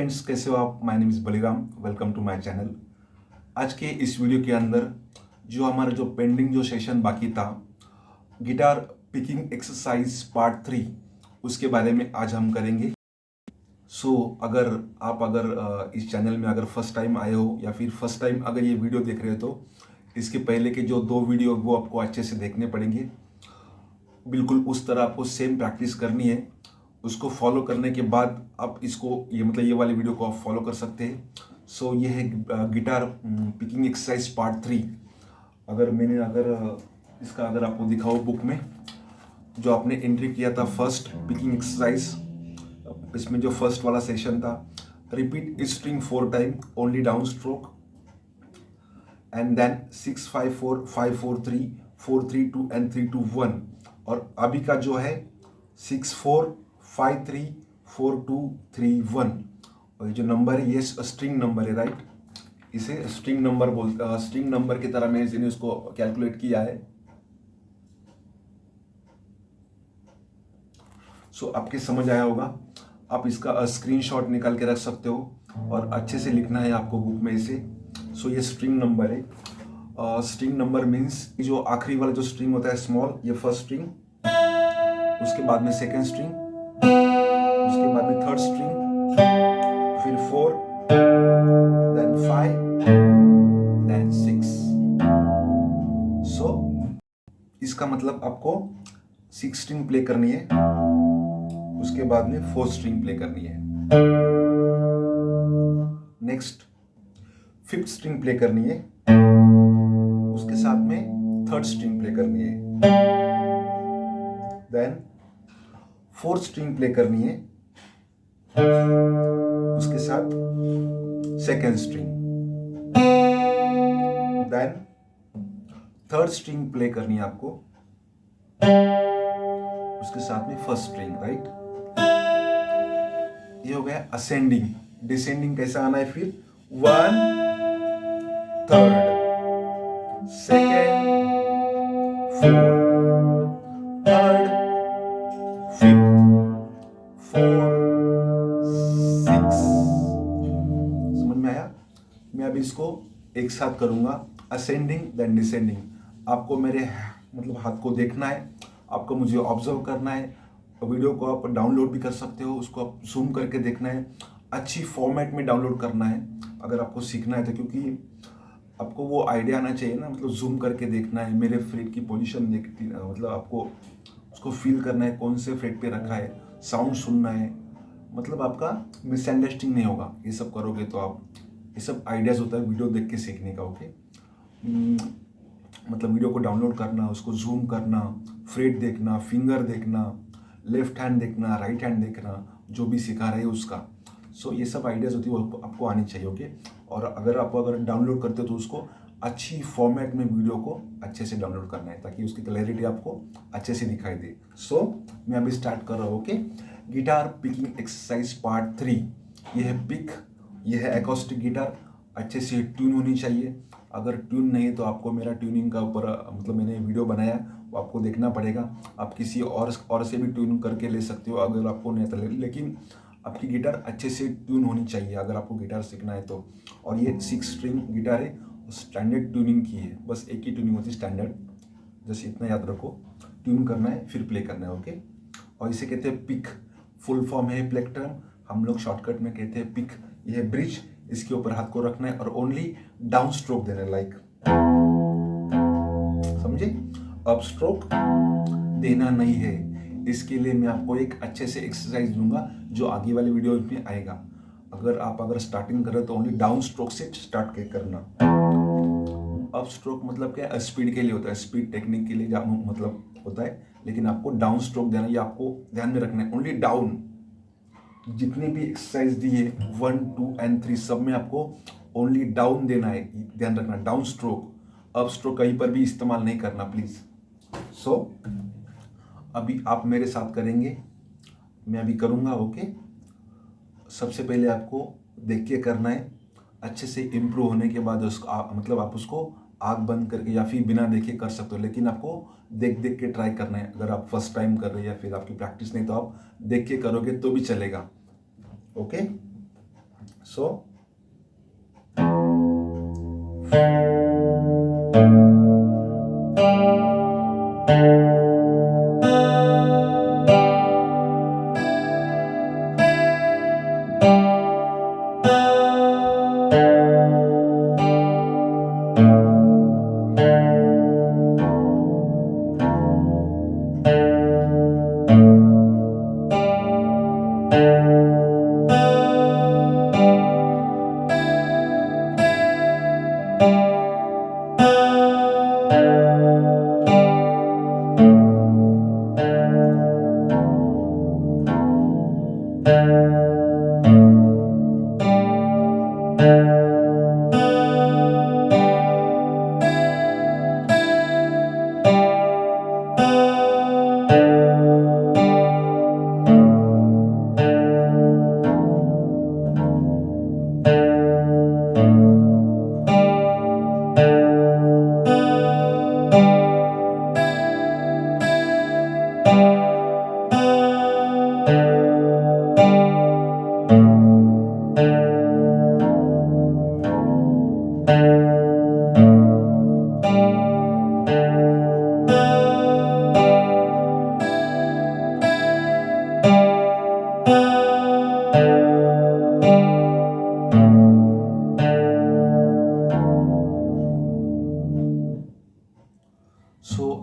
Friends, कैसे हो आप? My name is Baliram, welcome to my channel. आज के इस वीडियो के अंदर जो हमारा जो पेंडिंग जो सेशन बाकी था, गिटार पिकिंग एक्सरसाइज पार्ट 3, उसके बारे में आज हम करेंगे। अगर आप इस चैनल में अगर फर्स्ट टाइम आए हो या फिर फर्स्ट टाइम अगर ये वीडियो देख रहे हो तो इसके पहले के जो 2 वीडियो वो आपको अच्छे से देखने पड़ेंगे। बिल्कुल उस तरह आपको सेम प्रैक्टिस करनी है। उसको फॉलो करने के बाद आप इसको ये वाले वीडियो को आप फॉलो कर सकते हैं। ये है गिटार पिकिंग एक्सरसाइज पार्ट 3। इसका अगर आपको दिखाओ बुक में जो आपने एंट्री किया था फर्स्ट पिकिंग एक्सरसाइज, इसमें जो फर्स्ट वाला सेशन था, repeat string 4 time only down stroke and then 6 5 4 5 4 3 4 3 2 and 3 2 1। और अभी का जो है 6 4 5 3 4 2 3 1। और ये जो नंबर है ये स्ट्रिंग नंबर है, राइट? इसे स्ट्रिंग नंबर की तरह मैंने उसको कैलकुलेट किया है। आपके समझ आया होगा। आप इसका स्क्रीनशॉट निकाल के रख सकते हो और अच्छे से लिखना है आपको बुक में इसे। ये स्ट्रिंग नंबर है। स्ट्रिंग नंबर मीन्स जो आखिरी वाला जो स्ट्रिंग होता है स्मॉल, ये फर्स्ट स्ट्रिंग, उसके बाद में सेकेंड स्ट्रिंग, उसके बाद में थर्ड स्ट्रिंग, फिर 4, देन 5, देन 6। इसका मतलब आपको 6 स्ट्रिंग प्ले करनी है, उसके बाद में 4 स्ट्रिंग प्ले करनी है। नेक्स्ट 5th स्ट्रिंग प्ले करनी है, उसके साथ में 3rd स्ट्रिंग प्ले करनी है। देन 4th स्ट्रिंग प्ले करनी है, उसके साथ 2nd string. Then 3rd string play करनी है आपको, उसके साथ में 1st स्ट्रिंग, राइट? ये हो गया असेंडिंग। डिसेंडिंग कैसा आना है फिर? 1 3rd, 2nd 4, 3rd 5th 4 6। समझ में आया? मैं अभी इसको एक साथ करूंगा, असेंडिंग देन डिसेंडिंग। आपको मेरे हाथ को देखना है, आपको मुझे ऑब्जर्व करना है। वीडियो को आप डाउनलोड भी कर सकते हो, उसको आप जूम करके देखना है, अच्छी फॉर्मेट में डाउनलोड करना है अगर आपको सीखना है तो। क्योंकि आपको वो आइडिया आना चाहिए ना, जूम करके देखना है, मेरे फ्रेट की पोजीशन देखती, आपको उसको फील करना है कौन से फ्रेट पे रखा है, साउंड सुनना है। आपका मिसअंडरस्टैंडिंग नहीं होगा ये सब करोगे तो। आप ये सब आइडियाज़ होता है वीडियो देख के सीखने का, ओके? वीडियो को डाउनलोड करना, उसको जूम करना, फ्रेट देखना, फिंगर देखना, लेफ्ट हैंड देखना, राइट हैंड देखना, जो भी सिखा रहे हैं उसका। ये सब आइडियाज़ होती है वो आपको आनी चाहिए, ओके? और अगर डाउनलोड करते हो तो उसको अच्छी फॉर्मेट में वीडियो को अच्छे से डाउनलोड करना है ताकि उसकी क्लैरिटी आपको अच्छे से दिखाई दे। मैं अभी स्टार्ट कर रहा हूँ, okay? Guitar picking exercise part 3। ये है पिक, ये है एकॉस्टिक गिटार। अच्छे से ट्यून होनी चाहिए। अगर ट्यून नहीं तो आपको मेरा ट्यूनिंग का ऊपर मैंने वीडियो बनाया, वो आपको देखना पड़ेगा। आप किसी और से भी ट्यून करके ले सकते हो अगर आपको नहीं आता, लेकिन आपकी गिटार अच्छे से ट्यून होनी चाहिए अगर आपको गिटार सीखना है तो। और ये 6 स्ट्रिंग गिटार है, स्टैंडर्ड ट्यूनिंग की है, बस एक ही ट्यूनिंग होती है स्टैंडर्ड। जैसे इतना याद रखो, ट्यून करना है फिर प्ले करना है, ओके? और इसे कहते हैं पिक। फुल फॉर्म है प्लेक्ट्रम, हम लोग शॉर्टकट में कहते हैं पिक। ये है ब्रिज, इसके ऊपर हाथ को रखना है और ओनली डाउन स्ट्रोक देना है, लाइक, समझे? अप स्ट्रोक देना नहीं है। इसके लिए मैं आपको एक अच्छे से एक्सरसाइज दूंगा जो आगे वाले वीडियो में आएगा। अगर स्टार्टिंग कर रहे तो ओनली डाउन स्ट्रोक से स्टार्ट करना। अप स्ट्रोक क्या है? स्पीड के लिए होता है, स्पीड टेक्निक के लिए होता है, लेकिन आपको डाउन स्ट्रोक देना, ये आपको ध्यान में रखना है। Only down. जितनी भी एक्सरसाइज दी है 1 2 एंड 3 सब में आपको ओनली डाउन देना है, ध्यान रखना। डाउन स्ट्रोक, अप स्ट्रोक कहीं पर भी इस्तेमाल नहीं करना, प्लीज। अभी आप मेरे साथ करेंगे, मैं अभी करूंगा, ओके? सबसे पहले आपको देख के करना है। अच्छे से इम्प्रूव होने के बाद आप उसको आँख बंद करके या फिर बिना देखे कर सकते हो, लेकिन आपको देख देख के ट्राई करना है। अगर आप फर्स्ट टाइम कर रहे हैं या फिर आपकी प्रैक्टिस नहीं तो आप देख के करोगे तो भी चलेगा, ओके? सो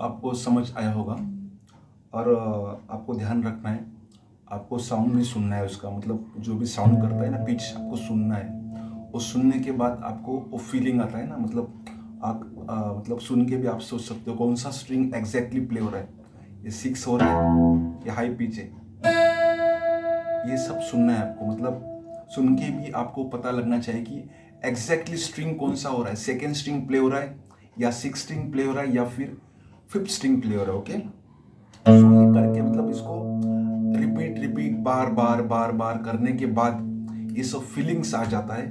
आपको समझ आया होगा। और आपको ध्यान रखना है, आपको साउंड नहीं सुनना है उसका, मतलब जो भी साउंड करता है ना पिच, आपको सुनना है। वो सुनने के बाद आपको वो फीलिंग आता है ना, मतलब आप मतलब सुन के भी आप सोच सकते हो कौन सा स्ट्रिंग एग्जैक्टली प्ले हो रहा है, ये 6 हो रहा है या हाई पिच है, ये सब सुनना है आपको। मतलब सुन के भी आपको पता लगना चाहिए कि एग्जैक्टली स्ट्रिंग कौन सा हो रहा है, सेकेंड स्ट्रिंग प्ले हो रहा है या 6 स्ट्रिंग प्ले हो रहा है या फिर 5th स्ट्रिंग प्ले हो रहा है। ओके, सो ये करके मतलब इसको रिपीट रिपीट बार बार बार बार करने के बाद ये सब फीलिंग्स आ जाता है।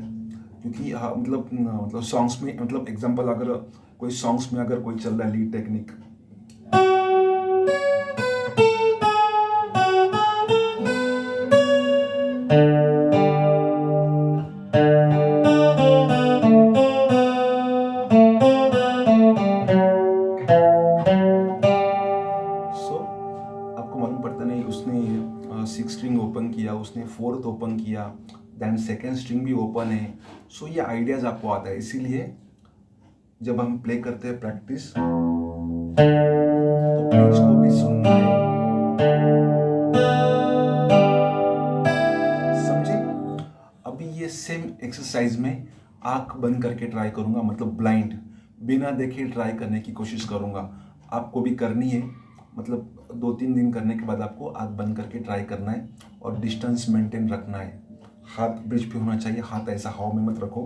क्योंकि हाँ, मतलब सॉन्ग्स में, मतलब एग्जांपल अगर कोई सॉन्ग्स में अगर कोई चल रहा है लीड टेक्निक, सो आपको मालूम पड़ता नहीं, उसने 6 स्ट्रिंग ओपन किया, उसने 4th ओपन किया, देन सेकेंड स्ट्रिंग भी ओपन है। सो ये आइडियाज आपको आता है। इसीलिए जब हम प्ले करते हैं प्रैक्टिस, तो पिच को भी सुनना है, समझे? अभी ये सेम एक्सरसाइज में आंख बंद करके ट्राई करूंगा, मतलब ब्लाइंड, बिना देखे ट्राई करने की कोशिश करूंगा। आपको भी करनी है, मतलब 2-3 दिन करने के बाद आपको आंख बंद करके ट्राई करना है और डिस्टेंस मेंटेन रखना है। हाथ ब्रिज पे होना चाहिए, हाथ ऐसा हवा में मत रखो।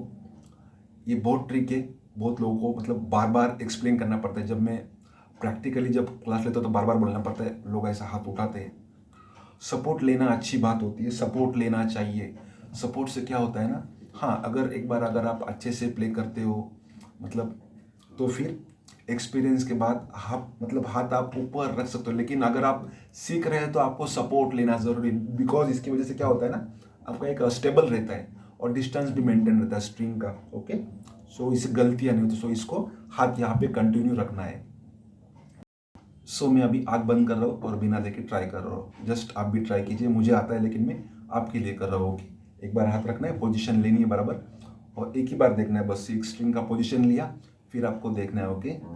ये बहुत ट्रिक है, बहुत लोगों को मतलब बार बार एक्सप्लेन करना पड़ता है। जब मैं प्रैक्टिकली जब क्लास लेता हूँ तो बार बार बोलना पड़ता है, लोग ऐसा हाथ उठाते हैं। सपोर्ट लेना अच्छी बात होती है, सपोर्ट लेना चाहिए। सपोर्ट से क्या होता है ना, हाँ, अगर एक बार अगर आप अच्छे से प्ले करते हो, मतलब तो फिर एक्सपीरियंस के बाद हाथ आप ऊपर रख सकते हो। लेकिन अगर आप सीख रहे हैं तो आपको सपोर्ट लेना ज़रूरी है, बिकॉज इसकी वजह से क्या होता है ना, आपका एक स्टेबल रहता है और डिस्टेंस भी मेंटेन रहता है स्ट्रिंग का। ओके, सो इससे गलतियाँ नहीं होती। सो इसको हाथ यहाँ पे कंटिन्यू रखना है। सो मैं अभी आँख बंद कर रहा हूँ और बिना देखे ट्राई कर रहा हूँ। जस्ट आप भी ट्राई कीजिए, मुझे आता है लेकिन मैं आपके लिए कर रहा हूँ। ओके, एक बार हाथ रखना है, पोजीशन लेनी है बराबर, और एक ही बार देखना है बस। 6 स्ट्रिंग का पोजीशन लिया, फिर आपको देखना है। ओके,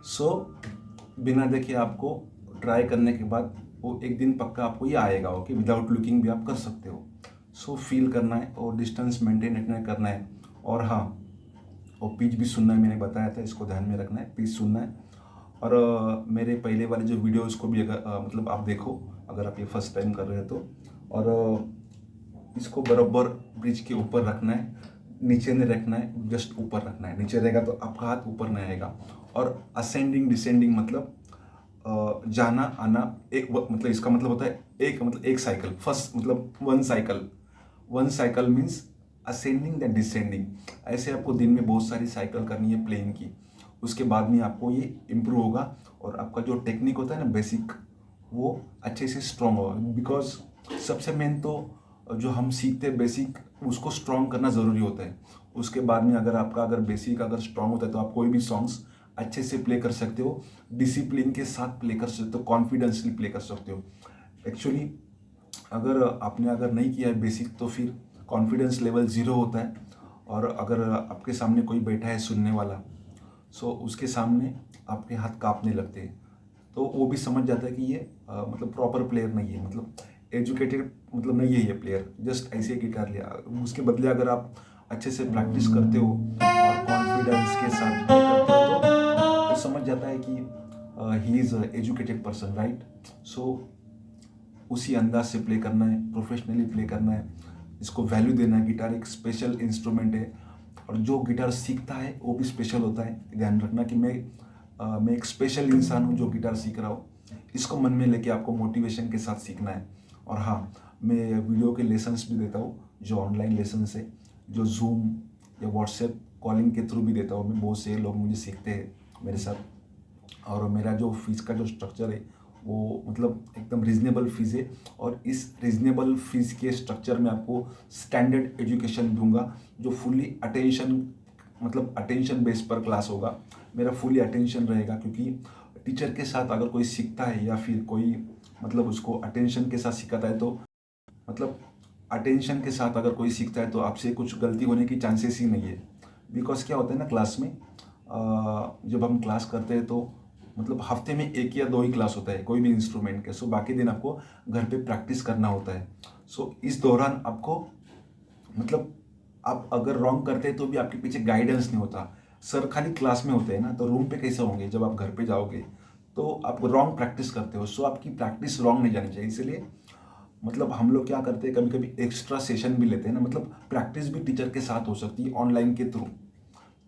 सो बिना देखे आपको ट्राई करने के बाद वो एक दिन पक्का आपको ये आएगा। ओके, विदाउट लुकिंग भी आप कर सकते हो। सो फील करना है और डिस्टेंस मेंटेन रखना करना है। और हाँ, और पिच भी सुनना है, मैंने बताया था, इसको ध्यान में रखना है, पिच सुनना है। और मेरे पहले वाले जो वीडियोस को भी अगर मतलब आप देखो, अगर आप ये फर्स्ट टाइम कर रहे हो तो। और इसको बराबर ब्रिज के ऊपर रखना है, नीचे नहीं रखना है, जस्ट ऊपर रखना है। नीचे रहेगा तो आपका हाथ ऊपर नहीं आएगा। और असेंडिंग डिसेंडिंग मतलब जाना आना, एक मतलब इसका मतलब होता है एक मतलब एक साइकिल, फर्स्ट मतलब one cycle means ascending then descending. ऐसे आपको दिन में बहुत सारी साइकिल करनी है प्लेन की। उसके बाद में आपको ये इम्प्रूव होगा और आपका जो टेक्निक होता है ना बेसिक, वो अच्छे से स्ट्रॉन्ग होगा। बिकॉज सबसे मेन तो जो हम सीखते हैं बेसिक, उसको स्ट्रॉन्ग करना ज़रूरी होता है। उसके बाद में अगर आपका बेसिक स्ट्रॉन्ग होता है तो आप कोई भी सॉन्ग्स अच्छे से प्ले कर सकते हो, डिसिप्लिन के साथ प्ले कर सकते हो, कॉन्फिडेंसली प्ले कर सकते हो। एक्चुअली अगर आपने नहीं किया है बेसिक तो फिर कॉन्फिडेंस लेवल ज़ीरो होता है। और अगर आपके सामने कोई बैठा है सुनने वाला, सो उसके सामने आपके हाथ कांपने लगते हैं, तो वो भी समझ जाता है कि ये मतलब प्रॉपर प्लेयर नहीं है, मतलब एजुकेटेड मतलब नहीं है ये प्लेयर, जस्ट ऐसे गिटार लिया। उसके बदले अगर आप अच्छे से प्रैक्टिस करते हो और कॉन्फिडेंस के साथ प्ले करते हो तो वो समझ जाता है कि he is educated person, right. So उसी अंदाज से प्ले करना है, प्रोफेशनली प्ले करना है, इसको वैल्यू देना है। गिटार एक स्पेशल इंस्ट्रूमेंट है और जो गिटार सीखता है वो भी स्पेशल होता है। ध्यान रखना कि मैं एक स्पेशल इंसान हूँ जो गिटार सीख रहा हूँ। इसको मन में लेके आपको मोटिवेशन के साथ सीखना है। और हाँ, मैं वीडियो के लेसन्स भी देता हूँ, जो ऑनलाइन लेसन्स है, जो जूम या व्हाट्सएप कॉलिंग के थ्रू भी देता हूँ मैं। बहुत से लोग मुझे सीखते हैं मेरे साथ। और मेरा जो फीस का जो स्ट्रक्चर है वो मतलब एकदम रीजनेबल फीस है। और इस रीजनेबल फीस के स्ट्रक्चर में आपको स्टैंडर्ड एजुकेशन दूंगा, जो फुल्ली अटेंशन बेस पर क्लास होगा। मेरा फुली अटेंशन रहेगा, क्योंकि टीचर के साथ अगर कोई सीखता है या फिर कोई मतलब उसको अटेंशन के साथ सिखाता है, तो मतलब अटेंशन के साथ अगर कोई सीखता है तो आपसे कुछ गलती होने की चांसेस ही नहीं है। बिकॉज क्या होता है ना, क्लास में जब हम क्लास करते हैं तो मतलब हफ्ते में 1 या 2 ही क्लास होता है कोई भी इंस्ट्रूमेंट के। सो बाकी दिन आपको घर पे प्रैक्टिस करना होता है। सो इस दौरान आपको मतलब आप अगर रॉन्ग करते हैं तो भी आपके पीछे गाइडेंस नहीं होता। सर खाली क्लास में होते हैं ना, तो रूम पे कैसे होंगे जब आप घर पे जाओगे, तो आप रॉन्ग प्रैक्टिस करते हो। सो आपकी प्रैक्टिस रॉन्ग नहीं जानी चाहिए। इसलिए मतलब हम लोग क्या करते हैं, कभी कभी एक्स्ट्रा सेशन भी लेते हैं ना, मतलब प्रैक्टिस भी टीचर के साथ हो सकती है ऑनलाइन के थ्रू।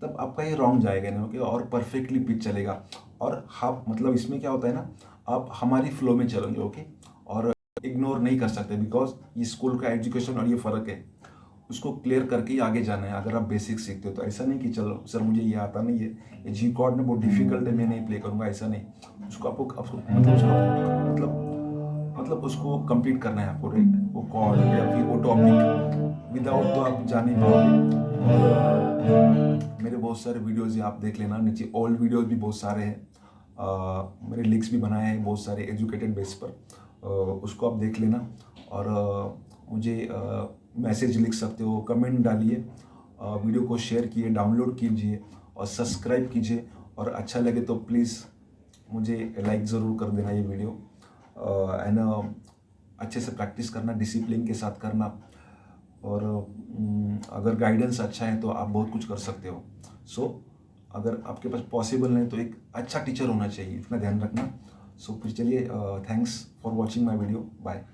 तब आपका ये रॉन्ग जाएगा नहीं, ओके, और परफेक्टली पिच चलेगा। और आप मतलब इसमें क्या होता है ना, आप हमारी फ्लो में चलोगे, ओके, और इग्नोर नहीं कर सकते। बिकॉज ये स्कूल का एजुकेशन और ये फ़र्क है, उसको क्लियर करके ही आगे जाना है। अगर आप बेसिक सीखते हो तो ऐसा नहीं कि चलो सर मुझे ये आता नहीं है, ये जी कॉर्ड में बहुत डिफिकल्ट है, मैं नहीं प्ले करूँगा, ऐसा नहीं। उसको आपको मतलब उसको कंप्लीट करना है आपको, राइट, वो कॉर्ड या फिर वो टॉपिक। विदाउट तो आप जा नहीं पाओगे। और मेरे बहुत सारे वीडियोज़ हैं, आप देख लेना नीचे, ओल्ड वीडियोज़ भी बहुत सारे हैं। मेरे लिंक्स भी बनाए हैं बहुत सारे एजुकेटेड बेस पर, उसको आप देख लेना। और मुझे मैसेज लिख सकते हो, कमेंट डालिए, वीडियो को शेयर कीजिए, डाउनलोड कीजिए और सब्सक्राइब कीजिए। और अच्छा लगे तो प्लीज़ मुझे लाइक ज़रूर कर देना ये वीडियो। एंड अच्छे से प्रैक्टिस करना, डिसिप्लिन के साथ करना। और अगर गाइडेंस अच्छा है तो आप बहुत कुछ कर सकते हो। सो अगर आपके पास पॉसिबल नहीं तो एक अच्छा टीचर होना चाहिए, इतना ध्यान रखना। सो फिर चलिए, thanks for watching my video, bye.